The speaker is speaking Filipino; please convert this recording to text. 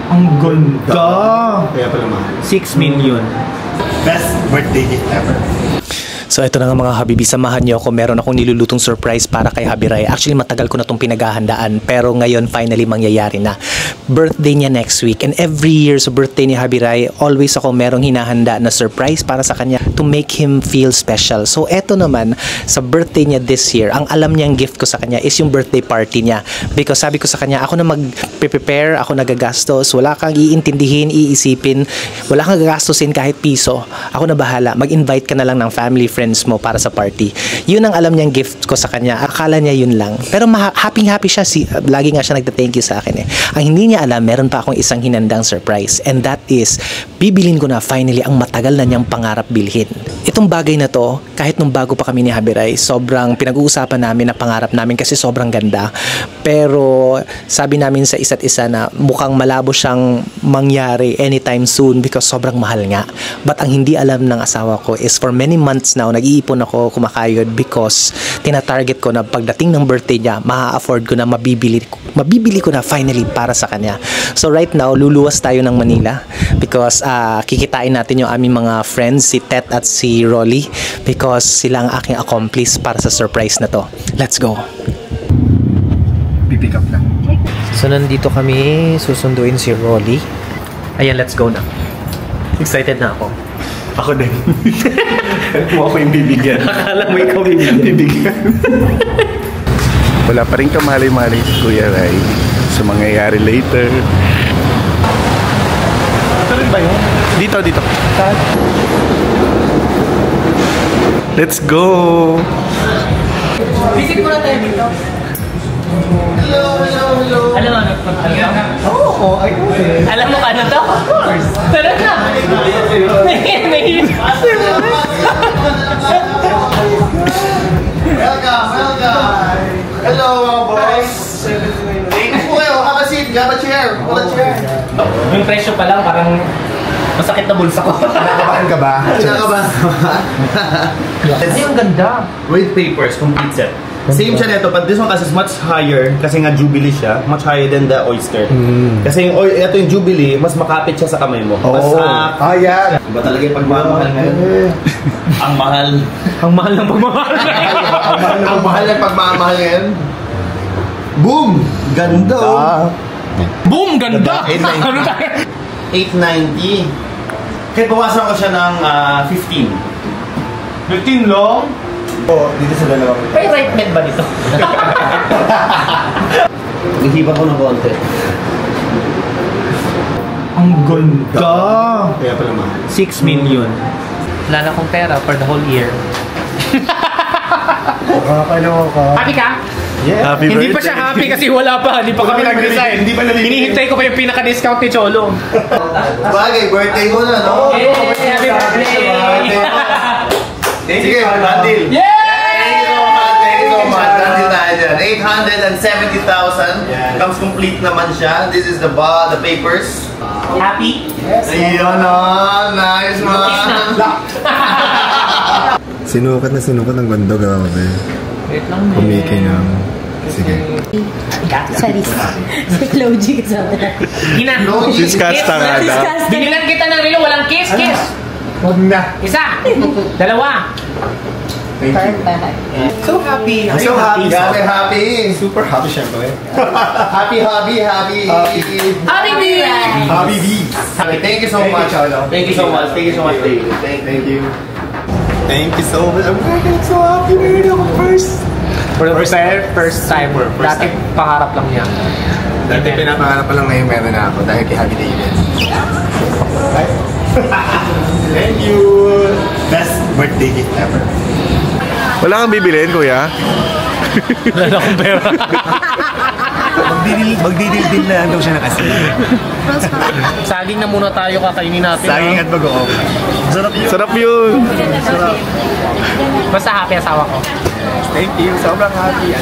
Ang ganda! Kaya pala mahal. 6 million. Best birthday gift ever. So ito na nga mga habibi, samahan niyo ako. Meron akong nilulutong surprise para kay Habiray. Actually matagal ko na itong pinaghahandaan, pero ngayon finally mangyayari na. Birthday niya next week, and every year sa birthday ni Habiray, always ako merong hinahanda na surprise para sa kanya to make him feel special. So eto naman, sa birthday niya this year, ang alam niyang gift ko sa kanya is yung birthday party niya. Because sabi ko sa kanya, ako na mag-prepare, ako nagagastos, wala kang iintindihin, iisipin, wala kang gagastusin kahit piso. Ako na bahala, mag-invite ka na lang ng family, friends mo para sa party. Yun ang alam niyang gift ko sa kanya. Akala niya yun lang. Pero happy siya. Lagi nga siya nagta-thank you sa akin eh. Ang hindi niya alam, meron pa akong isang hinandang surprise. And that is, bibilin ko na finally ang matagal na niyang pangarap bilhin. Itong bagay na to, kahit nung bago pa kami ni Habiray, sobrang pinag-uusapan namin na pangarap namin kasi sobrang ganda. Pero sabi namin sa isa't isa na mukhang malabo siyang mangyari anytime soon because sobrang mahal nga. But ang hindi alam ng asawa ko is for many months now, nag-iipon ako, kumakayod because tina-target ko na pagdating ng birthday niya, ma-afford ko na mabibili ko na finally para sa kanya. So right now, luluwas tayo ng Manila because kikitain natin yung aming mga friends, si Tet at si Rolly, because sila ang aking accomplice para sa surprise na to. Let's go! Pipick up lang. So nandito kami, susunduin si Rolly. Ayan, let's go na. Excited na ako. Ako din. Kung ako yung bibigyan. Akala mo ikaw bibigyan. Wala pa rin kamali-mali si Kuya Ray sa mangyayari later. Ito rin ba yun? Dito. Let's go! Visit mo na tayo dito. Hello. Alam mo ano to? Oo, I know it. Alam mo ano to? Of course. Tara na! Welcome. Hello, mga boys. Thank you po kayo. Have a seat. Grab a chair. Yung presyo pa lang, parang masakit na bulsa ko. Kinakabahan ka ba? Ay, ang ganda. With papers, complete set. Same siya nito, but this one kasi is much higher kasi nga Jubilee siya, much higher than the oyster. Kasi ito yung Jubilee, mas makapit siya sa kamay mo. Mas, yan. Iba talaga yung pagmamahal ngayon. Ang mahal. Ang mahal ng pagmamahal. Ang mahal ng pagmamahal ngayon. Boom! Ganda. Boom! Ganda! 890. Kaya bawasan ko siya ng 15. 15 long. Oo, dito sa dalawang. May right med ba dito? Nahihiba ko ng konti. Ang ganda. Kaya pala mahal. 6 million. Wala na akong pera for the whole year. Kakalawa ka. Happy ka? Yeah. Happy Hindi pa siya happy kasi wala pa. Hindi pa kami nag-resign. Hindi pa nabibigay. Hinihintay ko pa yung pinaka-discount ni Cholo. Bagay, birthday mo na, no? Happy birthday! Sige, bandil. Yeah! Thank you so much. Bandil tayo dyan. 870,000. Comes complete naman siya. This is the papers. Happy? Ayun o. Nice man. Sinukat ng bando, grabe. Wait lang. Kumiki ng... Sige. Sorry. Si Chloe kasama na. Hina. Discuss nga daw. Binilan kita ng relo, walang kiss. Huwag na. Isa. Dalawa. So happy. I'm so happy. Grabe happy. Super happy syempre. Happy hobby. Happy day! Happy B. Thank you so much. Thank you so much. Thank you so much, Dave. Thank you. Thank you so much. I'm so happy. Meron ako first. First time. Dati pangarap lang niya. Dati pinapangarap pa lang ngayon meron na ako dahil kay Happy David. Thank you. Best birthday gift ever. Wala kang bibilin, kuya? Wala na akong pera. Magdidil na daw siya ng asin. Saging na muna tayo, kakainin natin. Saging at bagoong. Sarap yun. Basta happy asawa ko. Thank you. Sobrang happy.